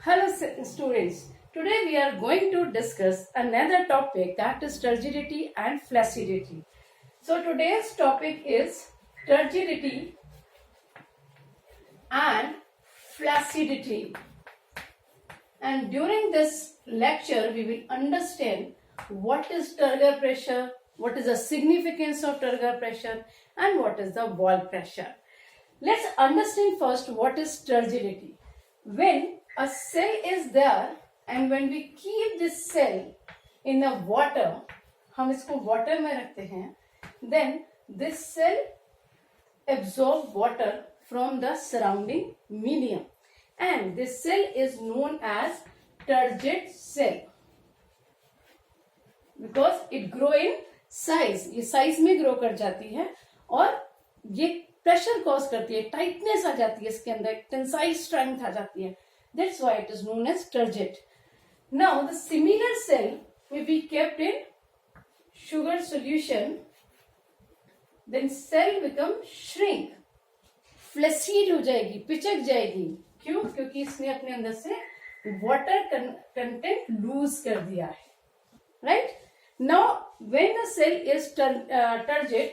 Hello students, today we are going to discuss another topic, that is turgidity and flaccidity. So today's topic is turgidity and flaccidity. And during this lecture we will understand what is turgor pressure, what is the significance of turgor pressure, and what is the wall pressure. Let's understand first what is turgidity. When a cell is there and when we keep this cell in a water, हम इसको water में रखते हैं, then this cell absorb water from the surrounding medium and this cell is known as turgid cell because it grow in size. ये size में grow कर जाती है और ये pressure cause करती है, tightness आ जाती है इसके अंदर, tensile strength आ जाती है. That's why it is known as turgid. Now the similar cell may be kept in sugar solution, then cell become shrink, flaccid हो जाएगी, पिचक जाएगी. क्यों? क्योंकि इसने अपने अंदर से water content lose कर दिया है. Right? Now when the cell is turgid,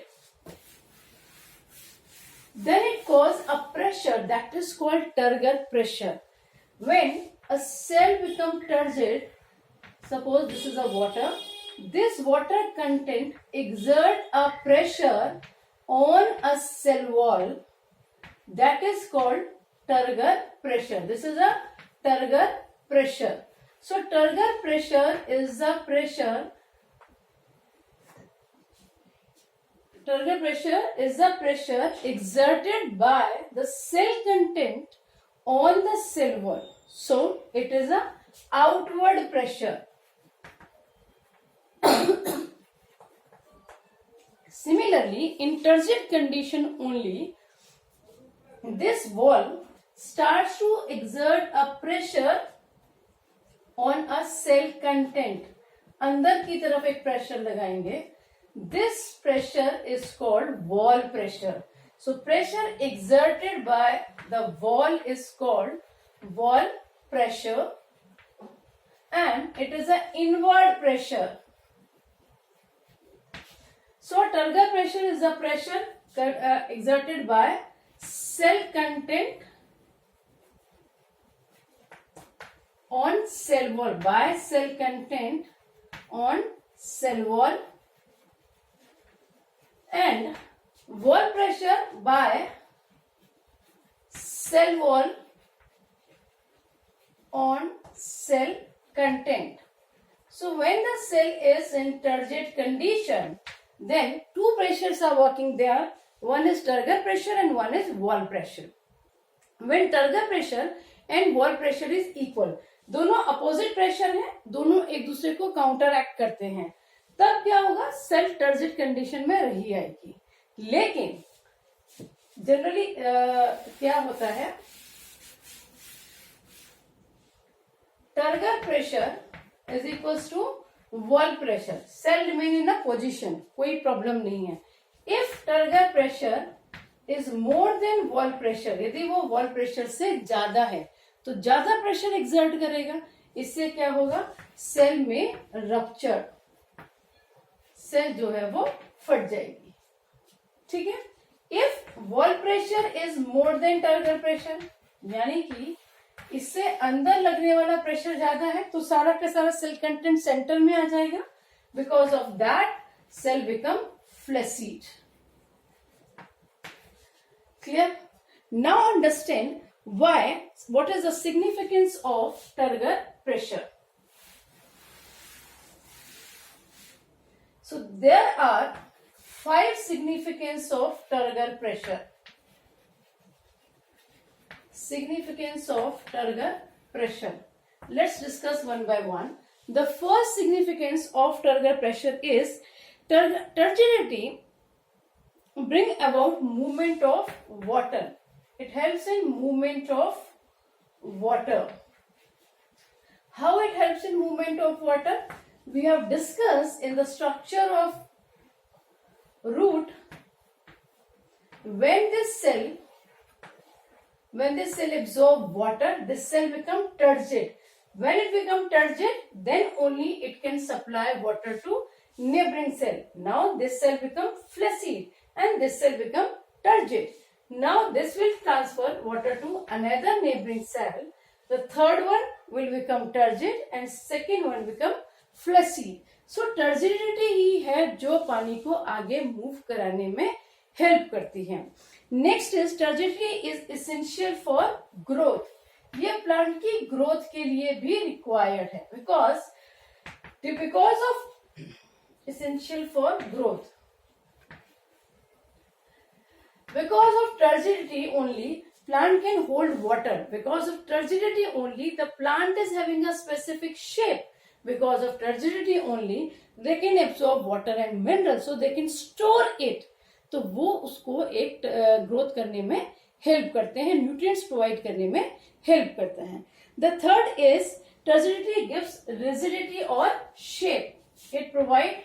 then it causes a pressure that is called turgor pressure. When a cell becomes turgid, suppose this is a water, this water content exert a pressure on a cell wall that is called turgor pressure. This is a turgor pressure. So turgor pressure is the pressure. Turgor pressure is the pressure exerted by the cell content on the cell wall. So it is a outward pressure. Similarly, in turgid condition only, this wall starts to exert a pressure on a cell content. अंदर की तरफ एक pressure लगाएंगे. This pressure is called wall pressure. So pressure exerted by the wall is called wall pressure and it is an inward pressure. So turgor pressure is the pressure exerted by cell content on cell wall, by cell content on cell wall, and wall pressure by cell wall on cell content. So when the cell is in turgid condition, then two pressures are working there. One is turgor pressure and one is wall pressure. When turgor pressure and wall pressure is equal, दोनों opposite pressure है, दोनों एक दूसरे को counteract करते हैं, तब क्या होगा? सेल टर्जिड कंडीशन में रही आएगी. लेकिन जनरली क्या होता है? Turgor pressure is equals to wall pressure. Cell remain in a position, कोई प्रॉब्लम नहीं है. If turgor pressure is more than wall pressure, यदि वो वॉल प्रेशर से ज्यादा है तो ज्यादा प्रेशर एक्सर्ट करेगा. इससे क्या होगा? सेल में रप्चर, सेल जो है वो फट जाएगी. ठीक है. If wall pressure is more then turgor pressure, यानी कि इससे अंदर लगने वाला प्रेशर ज्यादा है, तो सारा का सारा सेल कंटेंट सेंटर में आ जाएगा. Because of that cell become flaccid. Clear? Now understand why, what is the significance of turgor pressure. So there are 5 significance of turgor pressure. Significance of turgor pressure. Let's discuss one by one. The first significance of turgor pressure is turgidity bring about movement of water. It helps in movement of water. How it helps in movement of water? We have discussed in the structure of root, when this cell When this cell absorb water, this cell become turgid. When it become turgid, then only it can supply water to neighboring cell. Now this cell become flaccid and this cell become turgid. Now this will transfer water to another neighboring cell. The third one will become turgid and second one become flaccid. So turgidity ही है जो पानी को आगे move कराने में help करती है. Next is turgidity is essential for growth. ये प्लांट की ग्रोथ के लिए भी रिक्वायर्ड है because of essential for growth. Because of turgidity only, plant can hold water. Because of turgidity only, the plant is having a specific shape. Because of turgidity only, they can absorb water and minerals, so they can store it. तो वो उसको एक growth करने में help करते हैं, nutrients provide करने में हेल्प करते हैं. The third is turgidity gives rigidity और शेप. इट प्रोवाइड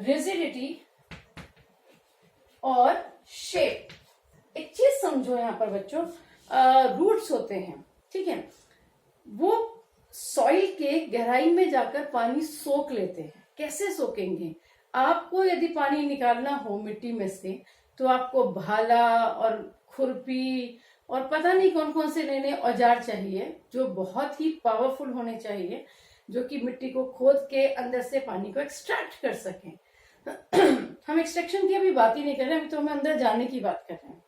रिजिडिटी और शेप. एक चीज समझो यहाँ पर बच्चों, रूट्स होते हैं, ठीक है, वो सॉइल के गहराई में जाकर पानी सोख लेते हैं. कैसे सोखेंगे? आपको यदि पानी निकालना हो मिट्टी में से तो आपको भाला और खुरपी और पता नहीं कौन कौन से नए नए औजार चाहिए जो बहुत ही पावरफुल होने चाहिए, जो कि मिट्टी को खोद के अंदर से पानी को एक्सट्रैक्ट कर सकें. हम एक्सट्रैक्शन की अभी बात ही नहीं कर रहे, अभी तो हम अंदर जाने की बात कर रहे हैं.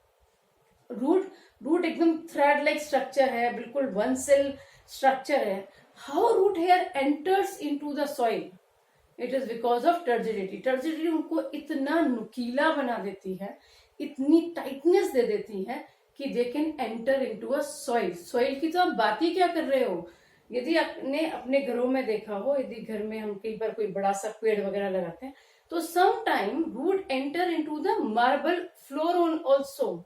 रूट एकदम थ्रेड लाइक स्ट्रक्चर है, बिल्कुल वन सेल स्ट्रक्चर है. How root hair enters into the soil? It is because of turgidity. Turgidity उनको इतना नुकीला बना देती है, इतनी टाइटनेस दे देती है कि they can enter into a soil. Soil की तो आप बात ही क्या कर रहे हो. यदि आपने अपने घरों में देखा हो, यदि घर में हम कई बार कोई बड़ा सा पेड़ वगैरह लगाते हैं तो some time root enter into the marble floor also.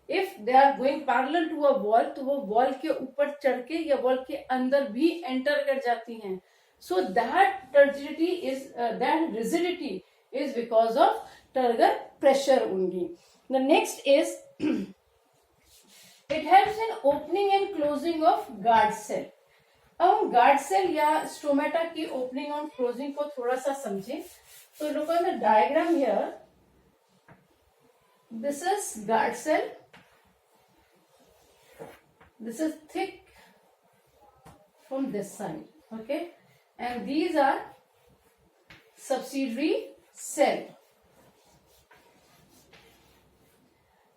If they are going parallel to a wall तो वो वॉल के ऊपर चढ़ के या वॉल के अंदर भी एंटर कर जाती हैं. So that turgidity is that rigidity is because of turgor pressure only. The next is it helps in opening and closing of guard cell. अब हम guard cell या stomata की opening और closing को थोड़ा सा समझें. So look on the diagram here. This is guard cell. This is thick from this side. Okay. And these are subsidiary cell.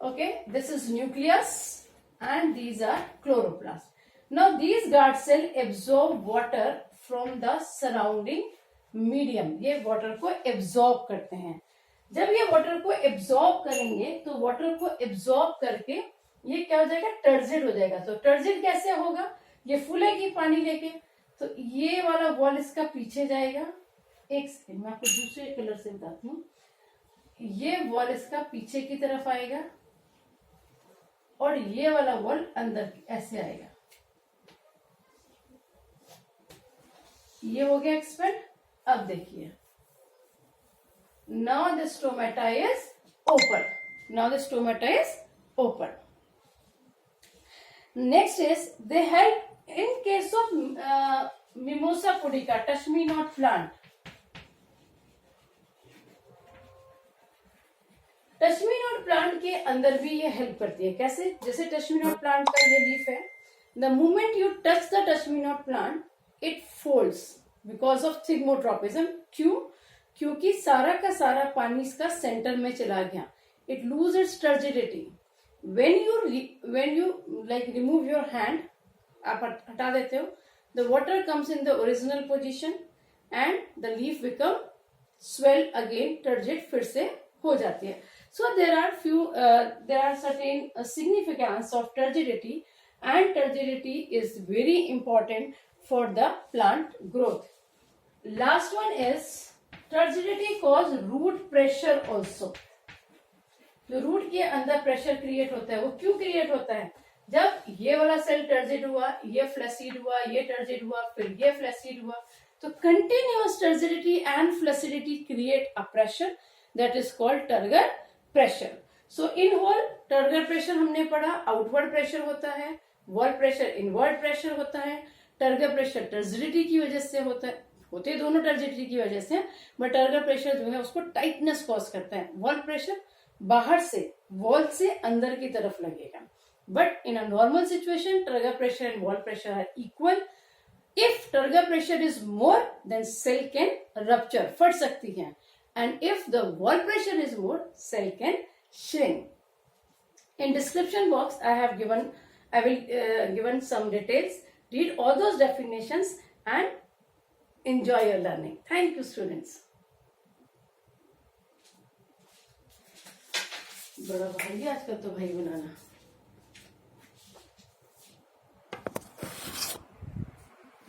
Okay, this is nucleus and these are chloroplast. Now these guard cell absorb water from the surrounding medium. ये water को absorb करते हैं. जब ये water को absorb करेंगे तो water को absorb करके ये क्या हो जाएगा? टर्जिड हो जाएगा. तो टर्जिड कैसे होगा? ये फूलेगी पानी लेके, तो ये वाला वॉल इसका पीछे जाएगा. एक सेकेंड मैं आपको दूसरे कलर से बताती हूँ. ये वॉल इसका पीछे की तरफ आएगा और ये वाला वॉल अंदर ऐसे आएगा. ये हो गया एक्सपेंड. अब देखिए, now the stomata is open. Now the stomata is open. Next is they help in case of mimosa pudica, touch me not plant. Touch me not plant के अंदर भी ये हेल्प करती है. कैसे? जैसे टच मी नॉट प्लांट का ये लीफ है. The moment you touch the touch me not plant it folds because of thigmotropism. क्यों? क्योंकि सारा का सारा पानी इसका सेंटर में चला गया. It lose its turgidity. when you like remove your hand, आप हटा देते हो, the water comes in the original position and the leaf become swell again, turgid फिर से हो जाती है. So there are certain significance of turgidity, and turgidity is very important for the plant growth. Last one is turgidity cause root pressure also. जो root के अंदर pressure create होता है, वो क्यों क्रिएट होता है? जब ये वाला सेल टर्जिड हुआ, ये फ्लैसिड हुआ, ये टर्जिड हुआ, फिर ये फ्लैसिड हुआ, तो continuous turgidity and flaccidity create a pressure that is called turgor pressure. So in wall turgor pressure हमने पढ़ा, आउटवर्ड प्रेशर होता है, वॉल प्रेशर इनवर्ड प्रेशर होता है। टर्गर प्रेशर टर्जिडिटी की वजह से होता है, होते दोनों टर्जिडिटी की वजह से, बट टर्गर प्रेशर जो है उसको टाइटनेस कॉज करता है। वॉल प्रेशर बाहर से, वॉल से अंदर की तरफ लगेगा। But in a normal situation turgor pressure and wall pressure are equal. If turgor pressure is more then cell can rupture, फट सकती है, and if the wall pressure is more cell can shrink. In description box I will given some details. Read all those definitions and enjoy your learning. Thank you students. बड़ा भाई आजकल तो भाई बनाना